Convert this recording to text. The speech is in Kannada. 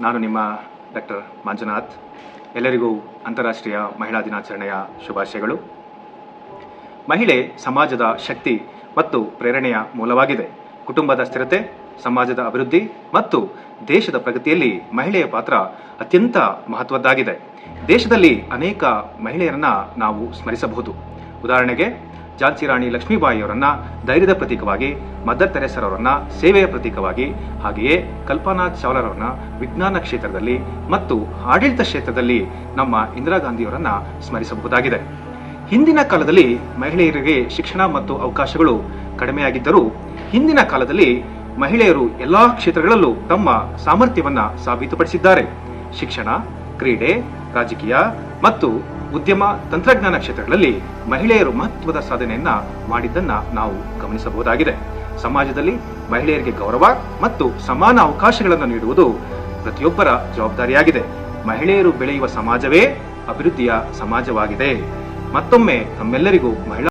ನಾನು ನಿಮ್ಮ ಡಾಕ್ಟರ್ ಮಂಜುನಾಥ್. ಎಲ್ಲರಿಗೂ ಅಂತಾರಾಷ್ಟ್ರೀಯ ಮಹಿಳಾ ದಿನಾಚರಣೆಯ ಶುಭಾಶಯಗಳು. ಮಹಿಳೆ ಸಮಾಜದ ಶಕ್ತಿ ಮತ್ತು ಪ್ರೇರಣೆಯ ಮೂಲವಾಗಿದೆ. ಕುಟುಂಬದ ಸ್ಥಿರತೆ, ಸಮಾಜದ ಅಭಿವೃದ್ಧಿ ಮತ್ತು ದೇಶದ ಪ್ರಗತಿಯಲ್ಲಿ ಮಹಿಳೆಯ ಪಾತ್ರ ಅತ್ಯಂತ ಮಹತ್ವದ್ದಾಗಿದೆ. ದೇಶದಲ್ಲಿ ಅನೇಕ ಮಹಿಳೆಯರನ್ನ ನಾವು ಸ್ಮರಿಸಬಹುದು. ಉದಾಹರಣೆಗೆ ಝಾನ್ಸಿ ರಾಣಿ ಲಕ್ಷ್ಮೀಬಾಯಿಯವರನ್ನ ಧೈರ್ಯದ ಪ್ರತೀಕವಾಗಿ, ಮದರ್ ತೆರೇಸರವರನ್ನ ಸೇವೆಯ ಪ್ರತೀಕವಾಗಿ, ಹಾಗೆಯೇ ಕಲ್ಪನಾ ಚಾವ್ಲಾರವರನ್ನ ವಿಜ್ಞಾನ ಕ್ಷೇತ್ರದಲ್ಲಿ ಮತ್ತು ಆಡಳಿತ ಕ್ಷೇತ್ರದಲ್ಲಿ, ನಮ್ಮ ಇಂದಿರಾ ಗಾಂಧಿಯವರನ್ನ ಸ್ಮರಿಸಬಹುದಾಗಿದೆ. ಹಿಂದಿನ ಕಾಲದಲ್ಲಿ ಮಹಿಳೆಯರಿಗೆ ಶಿಕ್ಷಣ ಮತ್ತು ಅವಕಾಶಗಳು ಕಡಿಮೆಯಾಗಿದ್ದರೂ ಹಿಂದಿನ ಕಾಲದಲ್ಲಿ ಮಹಿಳೆಯರು ಎಲ್ಲಾ ಕ್ಷೇತ್ರಗಳಲ್ಲೂ ತಮ್ಮ ಸಾಮರ್ಥ್ಯವನ್ನ ಸಾಬೀತುಪಡಿಸಿದ್ದಾರೆ. ಶಿಕ್ಷಣ, ಕ್ರೀಡೆ, ರಾಜಕೀಯ ಮತ್ತು ಉದ್ಯಮ, ತಂತ್ರಜ್ಞಾನ ಕ್ಷೇತ್ರಗಳಲ್ಲಿ ಮಹಿಳೆಯರು ಮಹತ್ವದ ಸಾಧನೆಯನ್ನ ಮಾಡಿದ್ದನ್ನ ನಾವು ಗಮನಿಸಬಹುದಾಗಿದೆ. ಸಮಾಜದಲ್ಲಿ ಮಹಿಳೆಯರಿಗೆ ಗೌರವ ಮತ್ತು ಸಮಾನ ಅವಕಾಶಗಳನ್ನು ನೀಡುವುದು ಪ್ರತಿಯೊಬ್ಬರ ಜವಾಬ್ದಾರಿಯಾಗಿದೆ. ಮಹಿಳೆಯರು ಬೆಳೆಯುವ ಸಮಾಜವೇ ಅಭಿವೃದ್ಧಿಯ ಸಮಾಜವಾಗಿದೆ. ಮತ್ತೊಮ್ಮೆ ತಮ್ಮೆಲ್ಲರಿಗೂ ಮಹಿಳಾ